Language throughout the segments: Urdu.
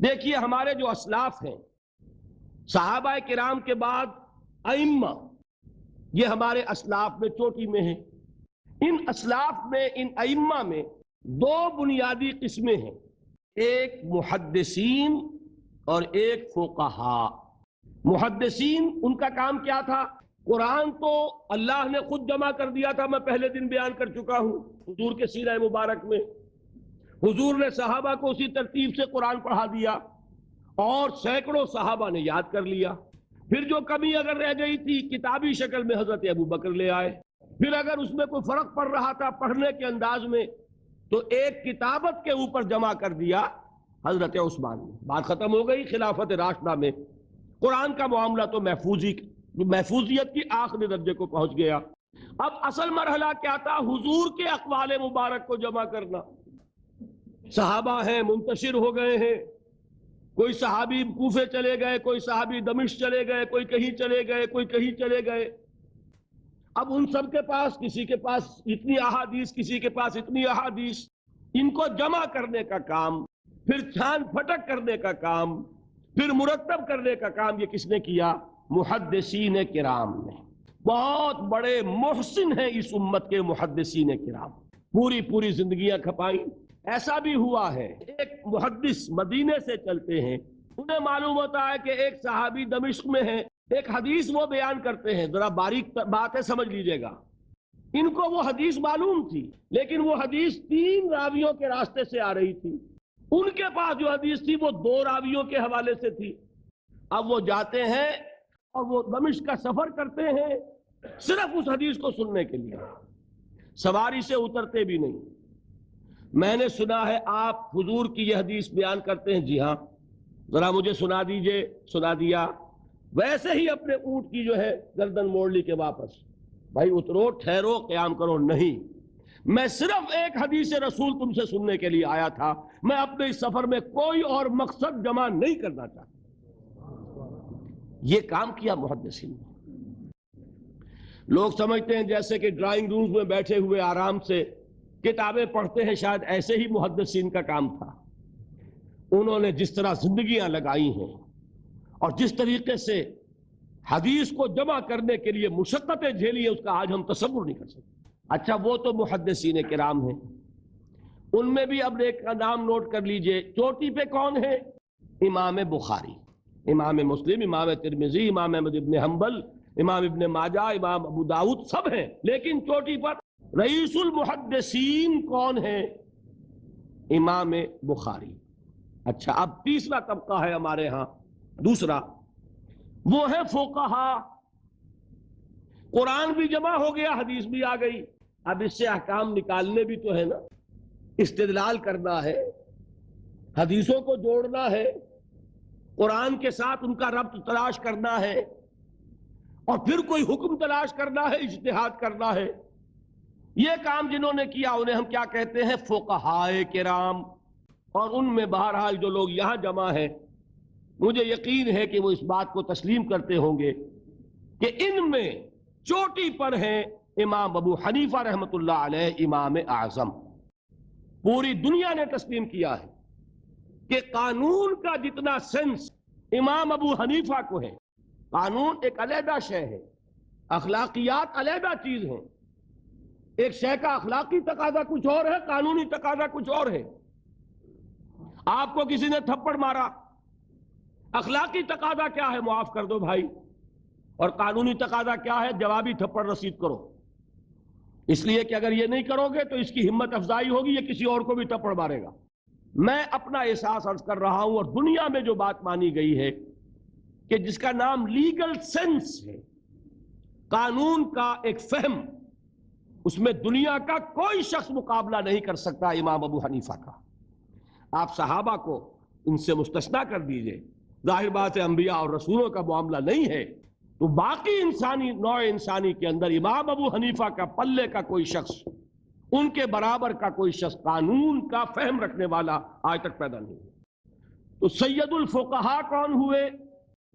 دیکھیے ہمارے جو اسلاف ہیں، صحابہ کرام کے بعد ائمہ، یہ ہمارے اسلاف میں چوٹی میں ہیں۔ ان اسلاف میں، ان ائمہ میں دو بنیادی قسمیں ہیں، ایک محدثین اور ایک فقہاء۔ محدثین، ان کا کام کیا تھا؟ قرآن تو اللہ نے خود جمع کر دیا تھا، میں پہلے دن بیان کر چکا ہوں حضور کے سیرہ مبارک میں۔ حضور نے صحابہ کو اسی ترتیب سے قرآن پڑھا دیا اور سینکڑوں صحابہ نے یاد کر لیا۔ پھر جو کمی اگر رہ گئی تھی کتابی شکل میں حضرت ابوبکر لے آئے۔ پھر اگر اس میں کوئی فرق پڑ رہا تھا پڑھنے کے انداز میں تو ایک کتابت کے اوپر جمع کر دیا حضرت عثمان نے۔ بات ختم ہو گئی۔ خلافت راشدہ میں قرآن کا معاملہ تو محفوظیت کی آخری درجے کو پہنچ گیا۔ اب اصل مرحلہ کیا تھا؟ حضور کے اقوال مبارک کو جمع کرنا۔ صحابہ ہیں، منتشر ہو گئے ہیں، کوئی صحابی کوفے چلے گئے، کوئی صحابی دمشق چلے گئے، کوئی کہیں چلے گئے، کوئی کہیں چلے گئے۔ اب ان سب کے پاس، کسی کے پاس اتنی احادیث، کسی کے پاس اتنی احادیث، ان کو جمع کرنے کا کام، پھر چھان پھٹک کرنے کا کام، پھر مرتب کرنے کا کام یہ کس نے کیا؟ محدثین کرام نے۔ بہت بڑے محسن ہیں اس امت کے محدثین کرام، پوری زندگیاں کھپائیں۔ ایسا بھی ہوا ہے ایک محدث مدینے سے چلتے ہیں، انہیں معلوم ہوتا ہے کہ ایک صحابی دمشق میں ہے، ایک حدیث وہ بیان کرتے ہیں، ذرا باریک باتیں سمجھ لیجئے گا۔ ان کو وہ حدیث معلوم تھی، لیکن وہ حدیث 3 راویوں کے راستے سے آ رہی تھی۔ ان کے پاس جو حدیث تھی وہ 2 راویوں کے حوالے سے تھی۔ اب وہ جاتے ہیں اور وہ دمشق کا سفر کرتے ہیں صرف اس حدیث کو سننے کے لیے، سواری سے اترتے بھی نہیں۔ میں نے سنا ہے آپ حضور کی یہ حدیث بیان کرتے ہیں، جی ہاں، ذرا مجھے سنا دیجئے۔ سنا دیا، ویسے ہی اپنے اونٹ کی جو ہے گردن موڑ لی کے واپس، بھائی اترو، ٹھہرو، قیام کرو۔ نہیں، میں صرف ایک حدیث رسول تم سے سننے کے لیے آیا تھا، میں اپنے اس سفر میں کوئی اور مقصد جمع نہیں کرنا چاہتا۔ یہ کام کیا محدثین نے۔ لوگ سمجھتے ہیں جیسے کہ ڈرائنگ روم میں بیٹھے ہوئے آرام سے کتابیں پڑھتے ہیں، شاید ایسے ہی محدثین کا کام تھا۔ انہوں نے جس طرح زندگیاں لگائی ہیں اور جس طریقے سے حدیث کو جمع کرنے کے لیے مشقتیں جھیلی ہیں، اس کا آج ہم تصور نہیں کر سکتے۔ اچھا، وہ تو محدثین کرام ہیں، ان میں بھی اب ایک کا نام نوٹ کر لیجئے۔ چوٹی پہ کون ہے؟ امام بخاری، امام مسلم، امام ترمذی، امام احمد ابن حنبل، امام ابن ماجہ، امام ابو داؤد، سب ہیں۔ لیکن چوٹی پر رئیس المحدثین کون ہے؟ امام بخاری۔ اچھا، اب تیسرا طبقہ ہے ہمارے ہاں، دوسرا، وہ ہے فقہاء۔ قرآن بھی جمع ہو گیا، حدیث بھی آ گئی، اب اس سے احکام نکالنے بھی تو ہے نا، استدلال کرنا ہے، حدیثوں کو جوڑنا ہے، قرآن کے ساتھ ان کا ربط تلاش کرنا ہے، اور پھر کوئی حکم تلاش کرنا ہے، اجتہاد کرنا ہے۔ یہ کام جنہوں نے کیا انہیں ہم کیا کہتے ہیں؟ فقہاء کرام۔ اور ان میں بہرحال جو لوگ یہاں جمع ہیں، مجھے یقین ہے کہ وہ اس بات کو تسلیم کرتے ہوں گے کہ ان میں چوٹی پر ہیں امام ابو حنیفہ رحمۃ اللہ علیہ، امام اعظم۔ پوری دنیا نے تسلیم کیا ہے کہ قانون کا جتنا سینس امام ابو حنیفہ کو ہے، قانون ایک علیحدہ شے ہے، اخلاقیات علیحدہ چیز ہیں۔ ایک شے کا اخلاقی تقاضا کچھ اور ہے، قانونی تقاضا کچھ اور ہے۔ آپ کو کسی نے تھپڑ مارا، اخلاقی تقاضا کیا ہے؟ معاف کر دو بھائی، اور قانونی تقاضا کیا ہے؟ جوابی تھپڑ رسید کرو، اس لیے کہ اگر یہ نہیں کرو گے تو اس کی ہمت افزائی ہوگی، یہ کسی اور کو بھی تھپڑ مارے گا۔ میں اپنا احساس عرض کر رہا ہوں، اور دنیا میں جو بات مانی گئی ہے کہ جس کا نام لیگل سینس ہے، قانون کا ایک فہم، اس میں دنیا کا کوئی شخص مقابلہ نہیں کر سکتا امام ابو حنیفہ کا۔ آپ صحابہ کو ان سے مستثنا کر دیجئے، ظاہر بات ہے انبیاء اور رسولوں کا معاملہ نہیں ہے، تو باقی انسانی نوع انسانی کے اندر امام ابو حنیفہ کا پلے کا کوئی شخص، ان کے برابر کا کوئی شخص قانون کا فہم رکھنے والا آج تک پیدا نہیں ہے۔ تو سید الفقہاء کون ہوئے؟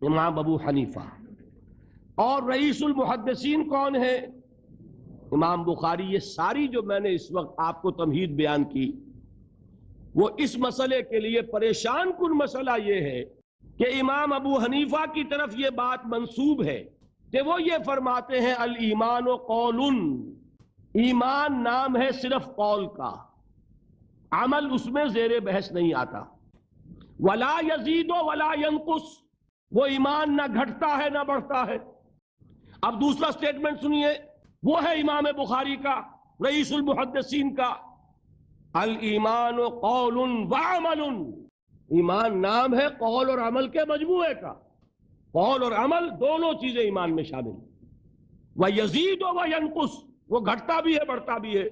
امام ابو حنیفہ۔ اور رئیس المحدثین کون ہے؟ امام بخاری۔ یہ ساری جو میں نے اس وقت آپ کو تمہید بیان کی، وہ اس مسئلے کے لیے پریشان کن مسئلہ یہ ہے کہ امام ابو حنیفہ کی طرف یہ بات منسوب ہے کہ وہ یہ فرماتے ہیں الایمان قول، ایمان نام ہے صرف قول کا، عمل اس میں زیر بحث نہیں آتا، ولا یزید ولا ینقص، وہ ایمان نہ گھٹتا ہے نہ بڑھتا ہے۔ اب دوسرا سٹیٹمنٹ سنیے، وہ ہے امام بخاری کا، رئیس المحدثین کا، الایمان قول وعمل، ایمان نام ہے قول اور عمل کے مجموعے کا، قول اور عمل دونوں چیزیں ایمان میں شامل ہیں، وَيَزِيدُ وَيَنْقُصُ، وہ گھٹتا بھی ہے بڑھتا بھی ہے۔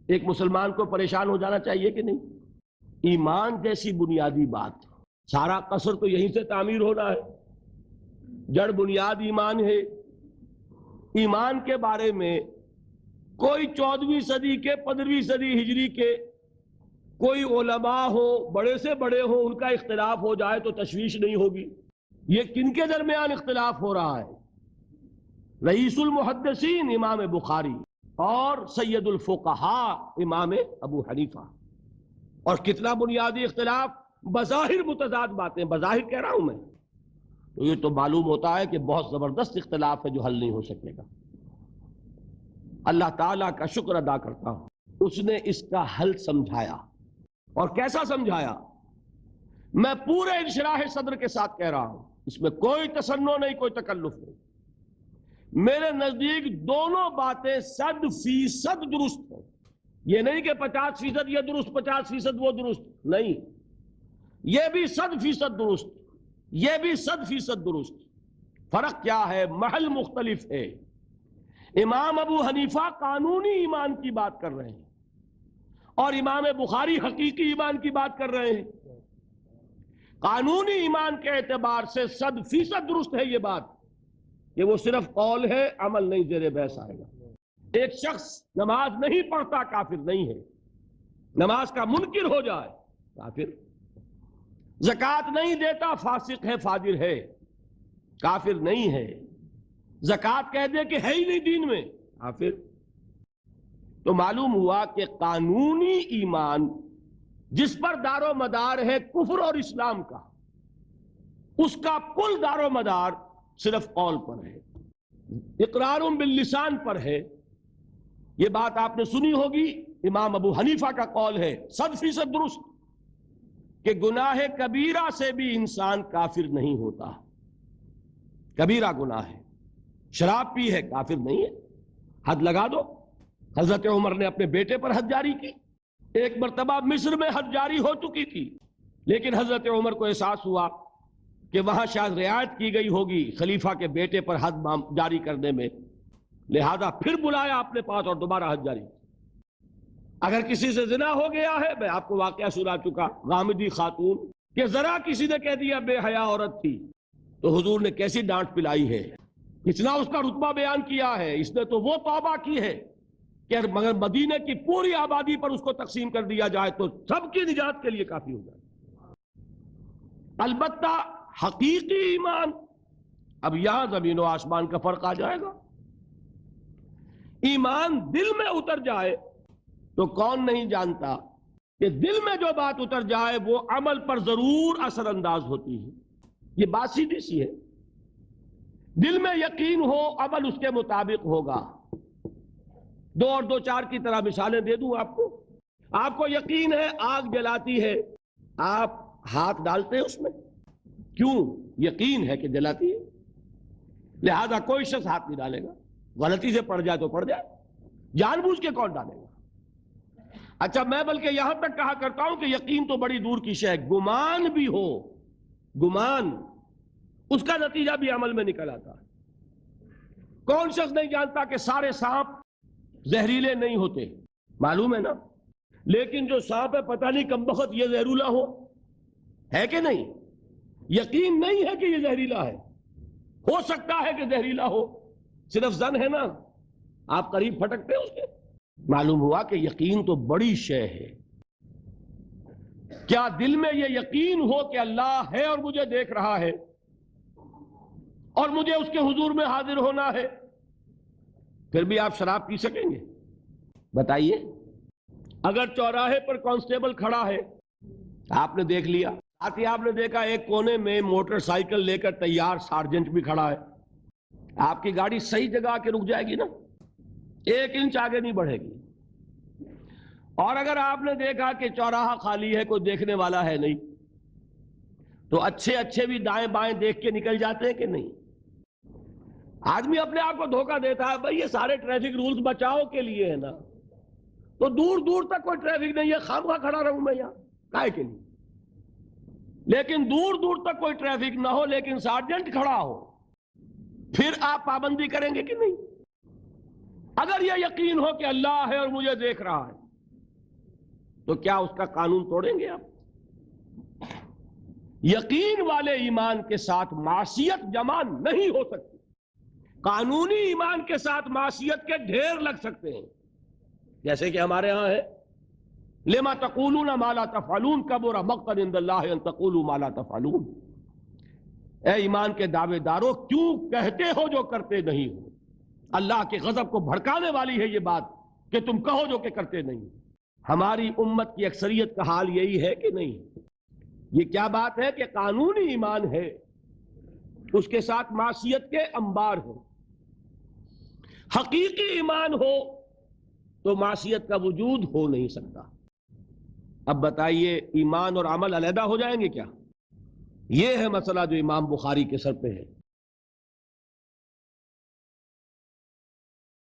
ایک مسلمان کو پریشان ہو جانا چاہیے کہ نہیں؟ ایمان جیسی بنیادی بات، سارا قصر تو یہیں سے تعمیر ہونا ہے، جڑ بنیاد ایمان ہے۔ ایمان کے بارے میں کوئی 14ویں صدی کے 15ویں صدی ہجری کے کوئی علماء ہو، بڑے سے بڑے ہو، ان کا اختلاف ہو جائے تو تشویش نہیں ہوگی۔ یہ کن کے درمیان اختلاف ہو رہا ہے؟ رئیس المحدثین امام بخاری اور سید الفقہاء امام ابو حنیفہ، اور کتنا بنیادی اختلاف، بظاہر متضاد باتیں، بظاہر کہہ رہا ہوں میں، تو یہ تو معلوم ہوتا ہے کہ بہت زبردست اختلاف ہے جو حل نہیں ہو سکے گا۔ اللہ تعالیٰ کا شکر ادا کرتا ہوں، اس نے اس کا حل سمجھایا، اور کیسا سمجھایا؟ میں پورے انشراح صدر کے ساتھ کہہ رہا ہوں، اس میں کوئی تصنع نہیں، کوئی تکلف نہیں۔ میرے نزدیک دونوں باتیں 100% درست ہیں، یہ نہیں کہ 50% یہ درست 50% وہ درست، نہیں، یہ بھی 100% درست، یہ بھی 100% درست۔ فرق کیا ہے؟ محل مختلف ہے۔ امام ابو حنیفہ قانونی ایمان کی بات کر رہے ہیں، اور امام بخاری حقیقی ایمان کی بات کر رہے ہیں۔ قانونی ایمان کے اعتبار سے 100% درست ہے یہ بات کہ وہ صرف قول ہے، عمل نہیں، زیر بحث آئے گا۔ ایک شخص نماز نہیں پڑھتا کافر نہیں ہے، نماز کا منکر ہو جائے کافر، زکوٰۃ نہیں دیتا فاسق ہے، فاجر ہے، کافر نہیں ہے، زکوٰۃ کہہ دے کہ ہے ہی نہیں دین میں، کافر۔ تو معلوم ہوا کہ قانونی ایمان جس پر دار و مدار ہے کفر اور اسلام کا، اس کا کل دار و مدار صرف قول پر ہے، اقرار باللسان پر ہے۔ یہ بات آپ نے سنی ہوگی، امام ابو حنیفہ کا قول ہے 100% درست کہ گناہ کبیرہ سے بھی انسان کافر نہیں ہوتا۔ کبیرہ گناہ ہے، شراب پی ہے، کافر نہیں ہے، حد لگا دو۔ حضرت عمر نے اپنے بیٹے پر حد جاری کی، ایک مرتبہ مصر میں حد جاری ہو چکی تھی، لیکن حضرت عمر کو احساس ہوا کہ وہاں شاید رعایت کی گئی ہوگی خلیفہ کے بیٹے پر حد جاری کرنے میں، لہذا پھر بلایا اپنے پاس اور دوبارہ حد جاری کی۔ اگر کسی سے زنا ہو گیا ہے، میں آپ کو واقعہ سنا چکا، غامدی خاتون، کہ ذرا کسی نے کہہ دیا بے حیا عورت تھی، تو حضور نے کیسی ڈانٹ پلائی ہے، کتنا اس کا رتبہ بیان کیا ہے۔ اس نے تو وہ توبہ کی ہے کہ مگر مدینے کی پوری آبادی پر اس کو تقسیم کر دیا جائے تو سب کی نجات کے لیے کافی ہو جائے۔ البتہ حقیقی ایمان، اب یہاں زمین و آسمان کا فرق آ جائے گا۔ ایمان دل میں اتر جائے تو کون نہیں جانتا کہ دل میں جو بات اتر جائے وہ عمل پر ضرور اثر انداز ہوتی ہے۔ یہ بات سیدھی سی ہے، دل میں یقین ہو، عمل اس کے مطابق ہوگا۔ 2 اور 2 4 کی طرح مثالیں دے دوں آپ کو یقین ہے آگ جلاتی ہے، آپ ہاتھ ڈالتے ہیں اس میں، کیوں؟ یقین ہے کہ جلاتی ہے، لہذا کوئی شخص ہاتھ نہیں ڈالے گا، غلطی سے پڑ جائے تو پڑ جائے، جان بوجھ کے کون ڈالے گا؟ اچھا، میں بلکہ یہاں تک کہا کرتا ہوں کہ یقین تو بڑی دور کی شے ہے، گمان بھی ہو، گمان، اس کا نتیجہ بھی عمل میں نکل آتا ہے۔ کون شخص نہیں جانتا کہ سارے سانپ زہریلے نہیں ہوتے؟ معلوم ہے نا، لیکن جو سانپ ہے پتہ نہیں کم بخت یہ زہریلا ہے کہ نہیں؟ یقین نہیں ہے کہ یہ زہریلا ہے، ہو سکتا ہے کہ زہریلا ہو، صرف ظن ہے نا، آپ قریب پھٹکتے ہیں اس کے۔ معلوم ہوا کہ یقین تو بڑی شے ہے۔ کیا دل میں یہ یقین ہو کہ اللہ ہے اور مجھے دیکھ رہا ہے اور مجھے اس کے حضور میں حاضر ہونا ہے، پھر بھی آپ شراب پی سکیں گے؟ بتائیے، اگر چوراہے پر کانسٹیبل کھڑا ہے آپ نے دیکھ لیا. ساتھ ہی آپ نے دیکھا ایک کونے میں موٹر سائیکل لے کر تیار سارجنٹ بھی کھڑا ہے. آپ کی گاڑی صحیح جگہ آ کے رک جائے گی نا, 1 انچ آگے نہیں بڑھے گی. اور اگر آپ نے دیکھا کہ چوراہا خالی ہے, کوئی دیکھنے والا ہے نہیں, تو اچھے بھی دائیں بائیں دیکھ کے نکل جاتے ہیں کہ نہیں؟ آدمی اپنے آپ کو دھوکہ دیتا ہے, بھئی یہ سارے ٹریفک رولز بچاؤ کے لیے ہے نا, تو دور دور تک کوئی ٹریفک نہیں ہے, خامخواہ کھڑا رہوں میں یہاں کائے کے لیے. لیکن دور دور تک کوئی ٹریفک نہ ہو لیکن سارجنٹ کھڑا ہو, پھر آپ پابندی کریں گے کہ نہیں؟ اگر یہ یقین ہو کہ اللہ ہے اور مجھے دیکھ رہا ہے, تو کیا اس کا قانون توڑیں گے آپ؟ یقین والے ایمان کے ساتھ معصیت جمع نہیں ہو سکتی. قانونی ایمان کے ساتھ معصیت کے ڈھیر لگ سکتے ہیں, جیسے کہ ہمارے ہاں ہے لما تقولون ما لا تفعلون کبر مقتا عند اللہ ان تقولوا ما لا تفعلون. اے ایمان کے دعوے دارو, کیوں کہتے ہو جو کرتے نہیں ہو؟ اللہ کے غضب کو بھڑکانے والی ہے یہ بات کہ تم کہو جو کہ کرتے نہیں. ہماری امت کی اکثریت کا حال یہی ہے کہ نہیں؟ یہ کیا بات ہے کہ قانونی ایمان ہے, اس کے ساتھ معصیت کے انبار ہو. حقیقی ایمان ہو تو معصیت کا وجود ہو نہیں سکتا. اب بتائیے ایمان اور عمل علیحدہ ہو جائیں گے کیا؟ یہ ہے مسئلہ جو امام بخاری کے سر پہ ہے.